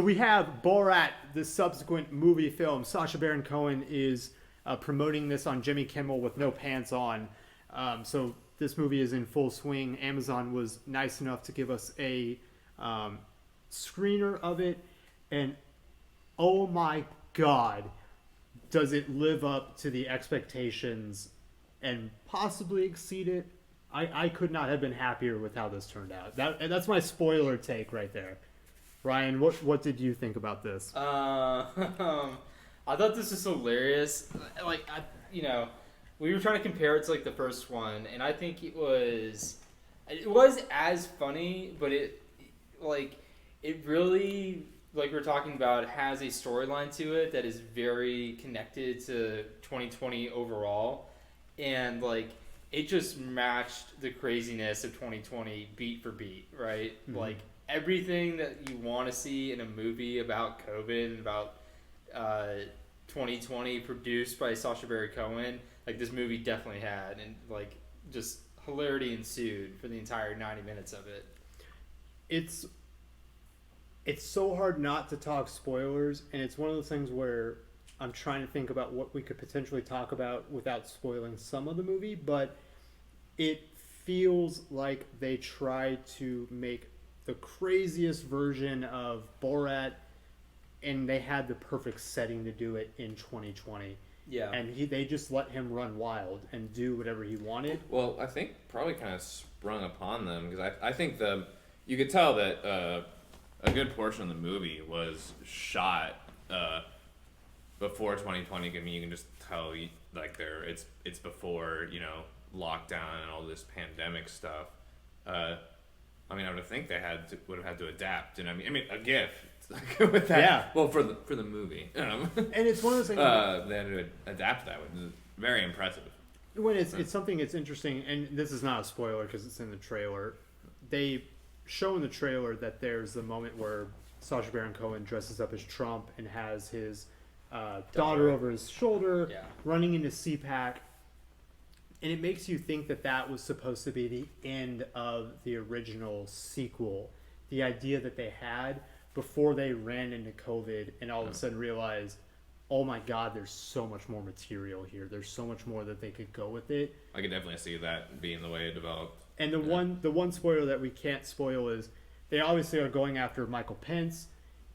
We have Borat, the subsequent movie film. Sacha Baron Cohen is promoting this on Jimmy Kimmel with no pants on. So this movie is in full swing. Amazon was nice enough to give us a screener of it. And oh my God, does it live up to the expectations and possibly exceed it? I could not have been happier with how this turned out. That's my spoiler take right there. Ryan, what did you think about this? I thought this was hilarious. We were trying to compare it to like the first one, and I think it was as funny, but it really, like we're talking about, has a storyline to it that is very connected to 2020 overall, and like it just matched the craziness of 2020 beat for beat, right? Mm-hmm. Like everything that you want to see in a movie about COVID and about 2020 produced by Sacha Baron Cohen, like this movie definitely had, and like just hilarity ensued for the entire 90 minutes of it. It's so hard not to talk spoilers, and it's one of those things where I'm trying to think about what we could potentially talk about without spoiling some of the movie, but it feels like they tried to make the craziest version of Borat, and they had the perfect setting to do it in 2020. Yeah. And they just let him run wild and do whatever he wanted. Well, I think probably kind of sprung upon them, because I think you could tell that a good portion of the movie was shot before 2020. I mean, you can just tell like it's before, lockdown and all this pandemic stuff. I mean, I would think they would have had to adapt, and I mean a GIF with that. Yeah. Well, for the movie, and it's one of those things. They had to adapt that, which is very impressive. When it's something that's interesting, and this is not a spoiler because it's in the trailer. They show in the trailer that there's the moment where Sacha Baron Cohen dresses up as Trump and has his daughter over his shoulder, running into CPAC. And it makes you think that was supposed to be the end of the original sequel. The idea that they had before they ran into COVID and all of a sudden realized, oh my God, there's so much more material here. There's so much more that they could go with it. I could definitely see that being the way it developed. And the one spoiler that we can't spoil is they obviously are going after Michael Pence.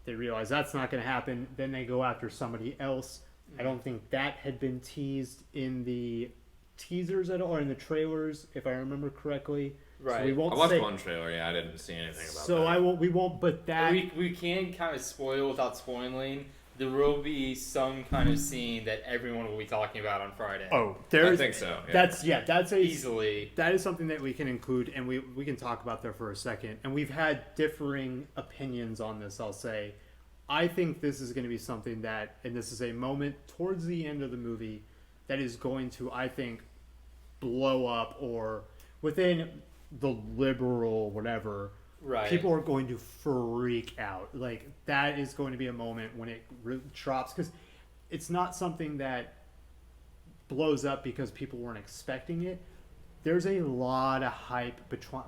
They realize that's not going to happen. Then they go after somebody else. I don't think that had been teased in the teasers at all, or in the trailers, if I remember correctly. Right. So we won't I watched one trailer. Yeah, I didn't see anything about that. So we won't. But that we can kind of spoil without spoiling. There will be some kind of scene that everyone will be talking about on Friday. Oh, I think so. Yeah. That's easily. That is something that we can include, and we can talk about there for a second. And we've had differing opinions on this. I'll say, I think this is going to be something that, and this is a moment towards the end of the movie that is going to, I think, blow up, or within the liberal whatever. Right. People are going to freak out. Like, that is going to be a moment when it drops, because it's not something that blows up because people weren't expecting it. There's a lot of hype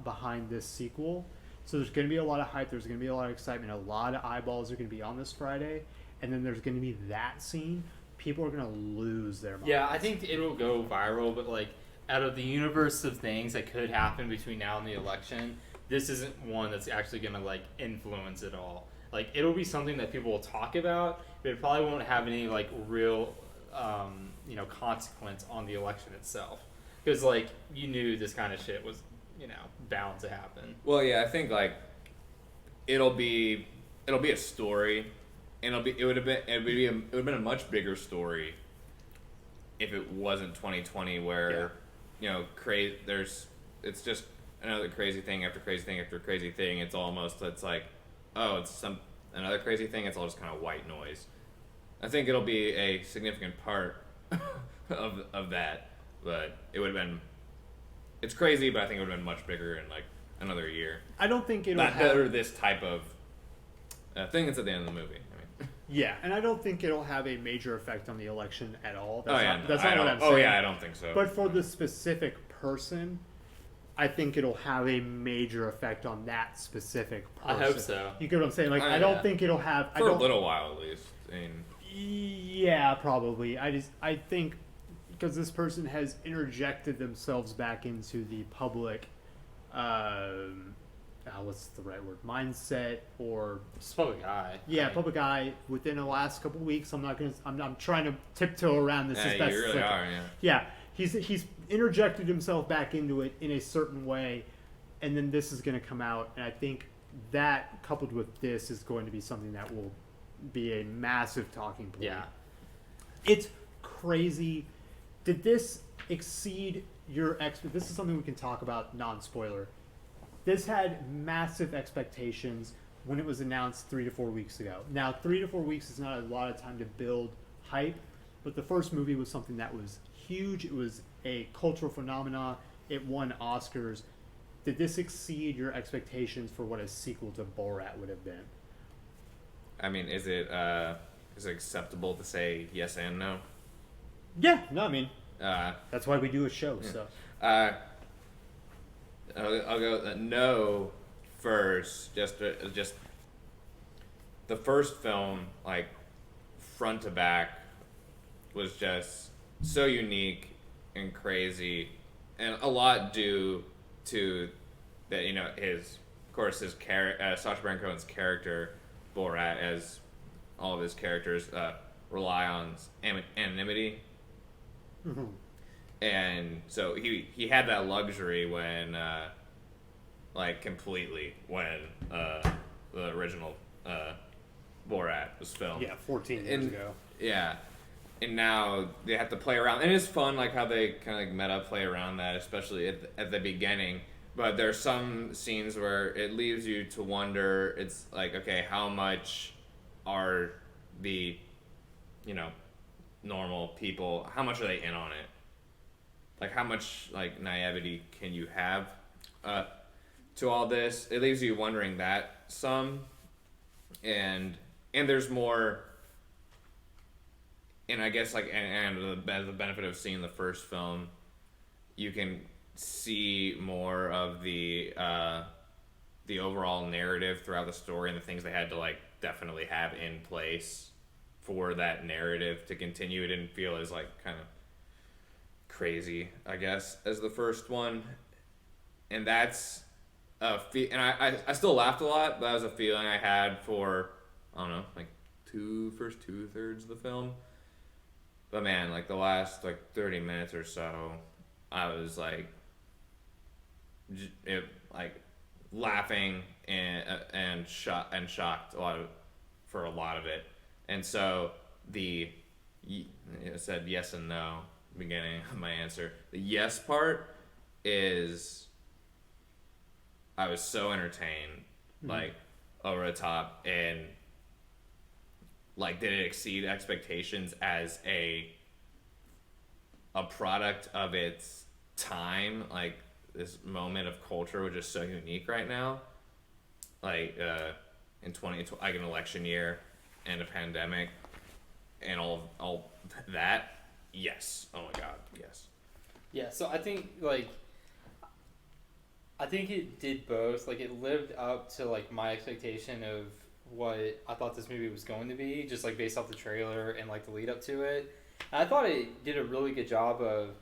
behind this sequel. So there's going to be a lot of hype. There's going to be a lot of excitement. A lot of eyeballs are going to be on this Friday. And then there's going to be that scene. People are going to lose their minds. Yeah, I think it'll go viral, but like out of the universe of things that could happen between now and the election, this isn't one that's actually going to like influence it all. Like, it'll be something that people will talk about, but it probably won't have any like real consequence on the election itself, because like you knew this kind of shit was bound to happen. Well, yeah, I think like it'll be a story, and it would have been a much bigger story if it wasn't 2020, where it's just another crazy thing after crazy thing after crazy thing. It's like, oh, it's another crazy thing. It's all just kind of white noise. I think it'll be a significant part of that, but it would have been. It's crazy, but I think it would have been much bigger in like another year. I don't think it'll have this type of thing that's at the end of the movie. Yeah, and I don't think it'll have a major effect on the election at all. That's not what I'm saying. Oh yeah, I don't think so. But for the specific person, I think it'll have a major effect on that specific person. I hope so. You get what I'm saying? Like, Oh, I don't yeah. think it'll have... For a little while, at least. I mean, Yeah, probably. I think because this person has interjected themselves back into the public, what's the right word? Mindset or Just public eye. yeah, public eye within the last couple of weeks. I'm trying to tiptoe around this as yeah, best you as really I can. are, yeah. Yeah, he's interjected himself back into it in a certain way, and then this is going to come out, and I think that coupled with this is going to be something that will be a massive talking point. Yeah. It's crazy. Did this exceed your This is something we can talk about non-spoiler. This had massive expectations when it was announced 3 to 4 weeks ago. Now, 3 to 4 weeks is not a lot of time to build hype, but the first movie was something that was huge. It was a cultural phenomenon. It won Oscars. Did this exceed your expectations for what a sequel to Borat would have been? I mean, is it acceptable to say yes and no? Yeah, no, I mean, Uh, that's why we do a show. Yeah. So I'll go no first. Just the first film, like front to back, was just so unique and crazy, and a lot due to that. You know, his Sacha Baron Cohen's character Borat, as all of his characters rely on anonymity. Mm-hmm. And so he had that luxury when completely when the original Borat was filmed. Yeah, 14 years ago. Yeah, and now they have to play around, and it's fun like how they kind of like meta play around that, especially at the beginning. But there's some scenes where it leaves you to wonder. It's like, okay, how much are the normal people? How much are they in on it? Like, how much like naivety can you have to all this? It leaves you wondering that some, and there's more. And I guess and the benefit of seeing the first film, you can see more of the overall narrative throughout the story and the things they had to like definitely have in place for that narrative to continue. It didn't feel as like kind of crazy, I guess, as the first one, and that's and I still laughed a lot, but that was a feeling I had for I don't know, like first 2/3 of the film. But man, like the last like 30 minutes or so, I was like laughing and shocked for a lot of it. And so it said yes and no beginning of my answer. The yes part is I was so entertained, like over the top, and like did it exceed expectations as a product of its time, like this moment of culture which is so unique right now, like in 20 like an election year and a pandemic and all that. Yes. Oh my god, yes. Yeah, so I think it did both. Like, it lived up to like my expectation of what I thought this movie was going to be, just like based off the trailer and like the lead up to it. And I thought it did a really good job of,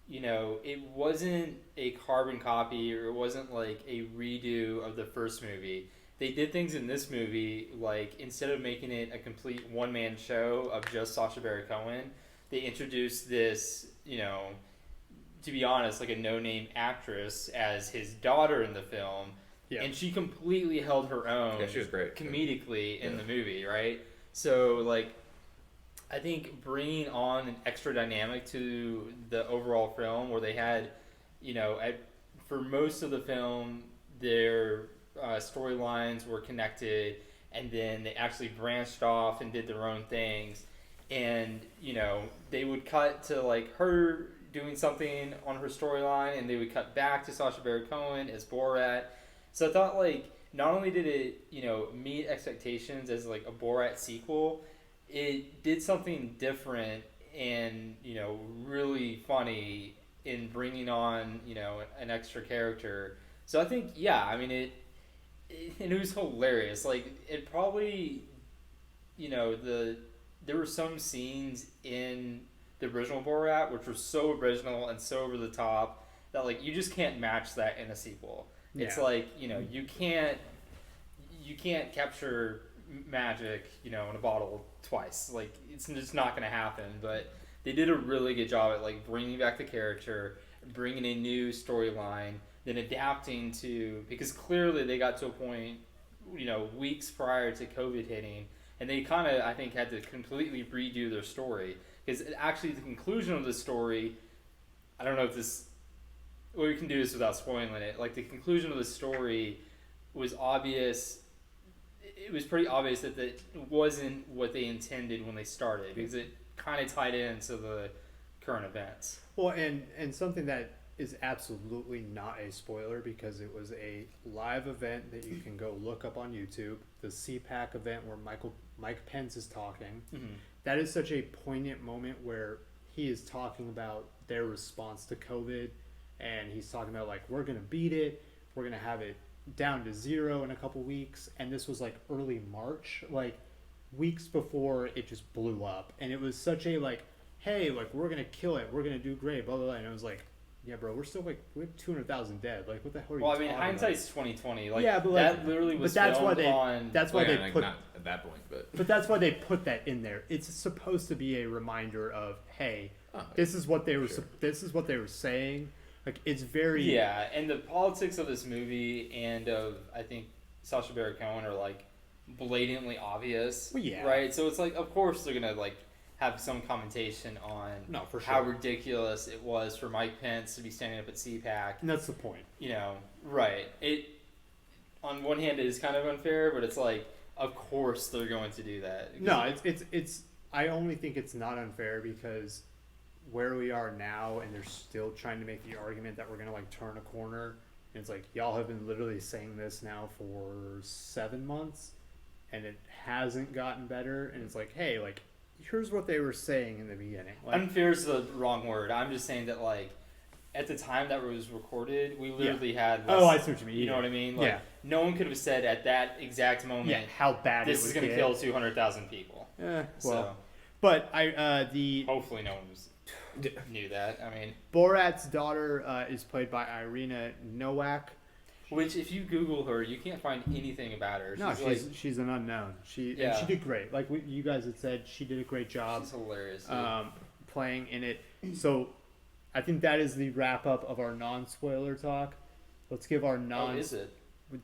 it wasn't a carbon copy, or it wasn't like a redo of the first movie. They did things in this movie, like instead of making it a complete one-man show of just Sacha Baron Cohen, they introduced this, to be honest, like a no-name actress as his daughter in the film. Yeah. And she completely held her own. Yeah, she was great. Comedically in the movie, right? So, like, I think bringing on an extra dynamic to the overall film, where they had, for most of the film, their storylines were connected, and then they actually branched off and did their own things. And, they would cut to, like, her doing something on her storyline, and they would cut back to Sacha Baron Cohen as Borat. So I thought, like, not only did it, meet expectations as, like, a Borat sequel, it did something different and, really funny in bringing on, you know, an extra character. So I think, yeah, I mean, it was hilarious. Like, it probably, you know, there were some scenes in the original Borat which were so original and so over the top that, like, you just can't match that in a sequel. It's Yeah. like, you know, you can't capture magic, you know, in a bottle twice. Like, it's just not going to happen. But they did a really good job at, like, bringing back the character, bringing a new storyline, then adapting to, because clearly they got to a point, you know, weeks prior to COVID hitting, and they kind of, I think, had to completely redo their story. Because actually, the conclusion of the story, I don't know if this, well, we can do this without spoiling it. Like, the conclusion of the story was obvious. It was pretty obvious that that wasn't what they intended when they started, because it kind of tied into the current events. Well, and something that is absolutely not a spoiler because it was a live event that you can go look up on YouTube. The CPAC event where Mike Pence is talking. Mm-hmm. That is such a poignant moment where he is talking about their response to COVID, and he's talking about, like, we're gonna beat it, we're gonna have it down to 0 in a couple weeks, and this was like early March, like weeks before it just blew up, and it was such a, like, hey, like, we're gonna kill it, we're gonna do great, blah blah blah, and it was like, yeah, bro, we're still, like, we have 200,000 dead, like, what the hell are you Well, I mean, talking hindsight's 2020. Like, Yeah, but, that like, literally was but that's why filmed they on. that's why they like, put not at that point, but that's why they put that in there. It's supposed to be a reminder of, hey, oh, this is what they were sure. this is what they were saying. Like, it's very Yeah, and the politics of this movie and of, I think, Sacha Baron Cohen are, like, blatantly obvious. Well, yeah. Right? So it's like, of course they're going to, like, have some commentation on No, for how sure. ridiculous it was for Mike Pence to be standing up at CPAC. And that's the point. You know, right. It, on one hand, it is kind of unfair, but it's like, of course they're going to do that. No, it's I only think it's not unfair because where we are now, and they're still trying to make the argument that we're gonna, like, turn a corner. And it's like, y'all have been literally saying this now for 7 months, and it hasn't gotten better. And it's like, hey, like, here's what they were saying in the beginning. Like, Unfair is the wrong word. I'm just saying that, like, at the time that was recorded, we literally had. oh, I see what you mean. You know what I mean? Like, Yeah. no one could have said at that exact moment, Yeah, how bad this it is would going to get. kill 200,000 people. Well, So but the hopefully no one knew that. I mean, Borat's daughter is played by Irina Nowak. which, if you Google her, you can't find anything about her. No, She's, like, she's an unknown. And Yeah. she did great. Like you guys had said, she did a great job she's hilarious. dude. playing in it. So I think that is the wrap up of our non-spoiler talk. Let's give our oh, is it?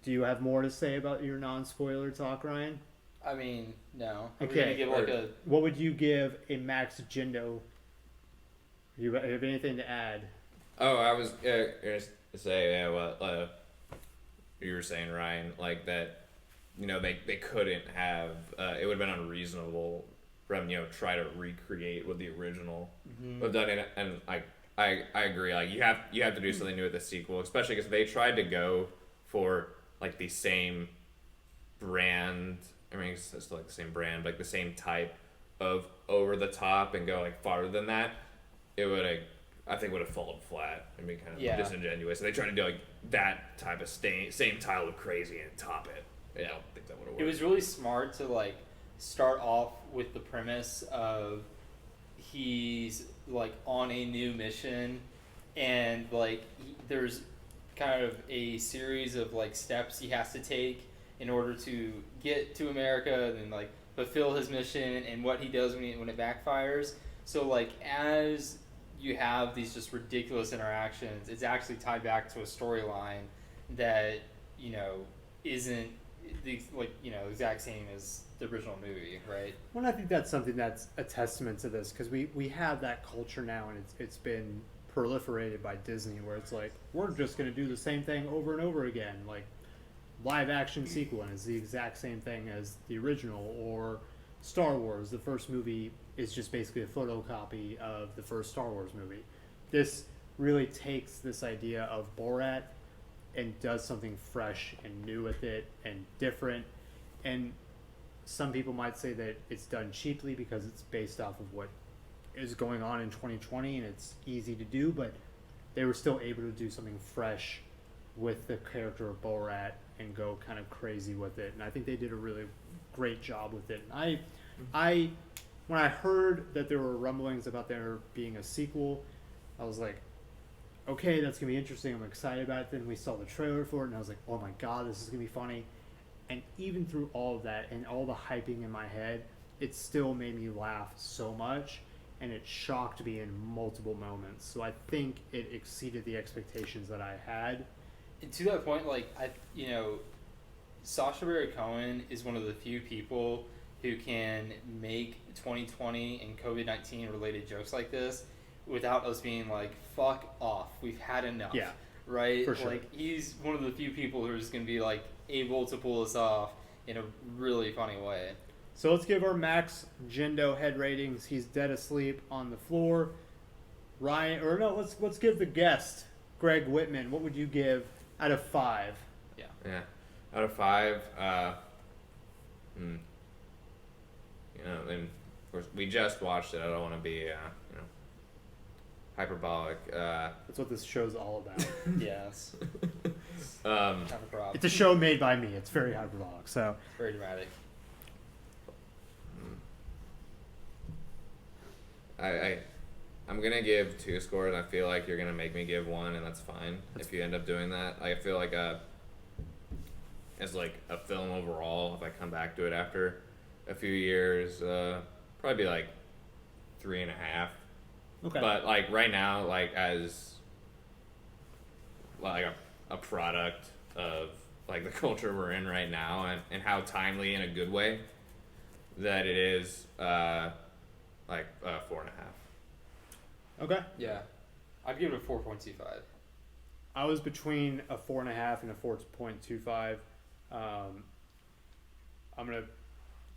Do you have more to say about your non-spoiler talk, Ryan? I mean, no. Are we Okay. gonna give like a? What would you give a Max Gindo? You have anything to add? Oh, I was gonna say, yeah, well, you were saying, Ryan, like that, you know, they couldn't have, it would have been unreasonable for them, you know, try to recreate what the original would have done, and I agree, like, you have to do something new with the sequel, especially because they tried to go for, like, the same brand, I mean, it's still like the same brand, but, like, the same type of over the top and go, like, farther than that. It would have, I think, would have fallen flat and be kind of Yeah. disingenuous. And they tried to do, like, that type of same style of crazy and top it. Yeah, I don't think that would have worked. It was really smart to, like, start off with the premise of he's, like, on a new mission, and, like, there's kind of a series of, like, steps he has to take in order to get to America and then, like, fulfill his mission, and what he does when it backfires. So, like, as you have these just ridiculous interactions, it's actually tied back to a storyline that, you know, isn't the, like, you know, exact same as the original movie, right? Well, I think that's something that's a testament to this because we have that culture now, and it's been proliferated by Disney, where it's like, we're just going to do the same thing over and over again. Like, live action sequel is the exact same thing as the original, or Star Wars, the first movie is just basically a photocopy of the first Star Wars movie. This really takes this idea of Borat and does something fresh and new with it and different. And some people might say that it's done cheaply because it's based off of what is going on in 2020 and it's easy to do, but they were still able to do something fresh with the character of Borat and go kind of crazy with it. And I think they did a really great job with it. And I when I heard that there were rumblings about there being a sequel, I was like, okay, that's gonna be interesting. I'm excited about it. Then we saw the trailer for it, and I was like, oh my god, this is gonna be funny. And even through all of that and all the hyping in my head, it still made me laugh so much, and it shocked me in multiple moments. So I think it exceeded the expectations that I had. And to that point, like Sacha Baron Cohen is one of the few people who can make 2020 and COVID-19 related jokes like this without us being like, fuck off, we've had enough. Yeah, right? for sure. Like, he's one of the few people who are just going to be like able to pull this off in a really funny way. So let's give our Max Gendo head ratings. He's dead asleep on the floor. Ryan, or no, let's give the guest, Greg Whitman, what would you give out of 5? Yeah. Out of 5, and of course we just watched it. I don't want to be, hyperbolic. That's what this show's all about. Yes. Um, Kind of problem. It's a show made by me. It's very hyperbolic. So Very dramatic. I'm gonna give 2 scores. I feel like you're gonna make me give 1, and that's fine if you end up doing that. I feel like as like a film overall, if I come back to it after a few years, probably be like 3.5. okay. But like right now, like as like a product of like the culture we're in right now, and how timely in a good way that it is, like 4.5. Okay. Yeah. I'd give it a 4.25. I was between a 4.5 and a 4.25. I'm gonna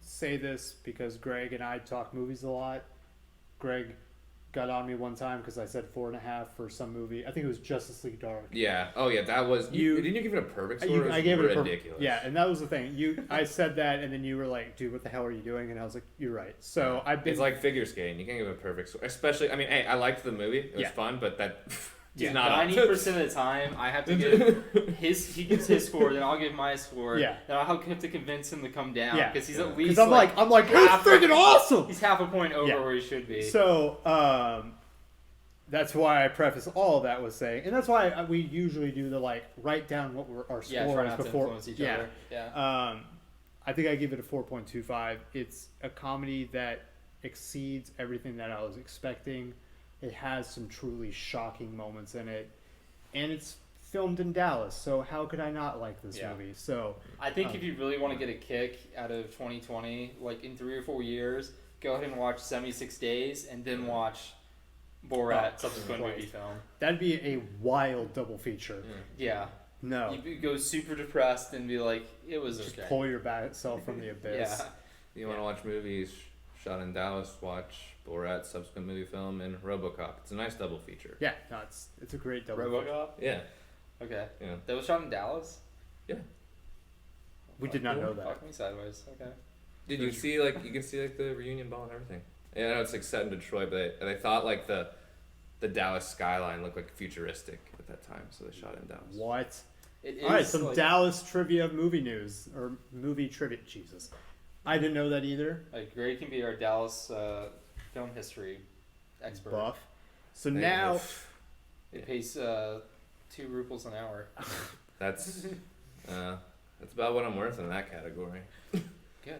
say this because Greg and I talk movies a lot. Greg got on me one time because I said 4.5 for some movie. I think it was Justice League Dark. Yeah. Oh yeah, that was didn't you give it a perfect score? I gave it a ridiculous. yeah, and that was the thing. I said that, and then you were like, "Dude, what the hell are you doing?" And I was like, "You're right." So I've been. It's like figure skating. You can't give it a perfect score. Especially, I mean, hey, I liked the movie. It was Yeah. fun, but that Yeah. is not 90% of the time, I have to give he gives his score, then I'll give my score. Yeah. Then I'll have to convince him to come down Yeah. because he's Yeah. at least Because I'm like, it's half freaking awesome. He's half a point over Yeah. where he should be. So that's why I preface all of that with saying, and that's why we usually do the like write down what our try scores not to before. influence each Yeah. other. Yeah. I think I give it a 4.25. It's a comedy that exceeds everything that I was expecting. It has some truly shocking moments in it, and it's filmed in Dallas. So how could I not like this Yeah. movie? So I think if you really want to get a kick out of 2020, like in 3 or 4 years, go ahead and watch 76 Days and then watch Borat, subsequent right. Moviefilm. that'd be a wild double feature. Yeah. No, You go super depressed and be like, it was just okay. pull your back self from the abyss. Yeah. You want to watch movies shot in Dallas? Watch Borat, subsequent movie film, and RoboCop. It's a nice double feature. Yeah, no, it's a great double feature. RoboCop? Yeah. Okay. Yeah. That was shot in Dallas? We did not know that. Fuck me sideways. Okay. Did you see like you can see like the reunion ball and everything? Yeah, I know it's like set in Detroit, but they thought like the Dallas skyline looked like futuristic at that time, so they shot it in Dallas. What? It is All right, some like, Dallas trivia movie news or movie trivia. Jesus, I didn't know that either. like Gray can be our Dallas film history expert. Buff. So They- now, It pays 2 rubles an hour. That's about what I'm worth in that category.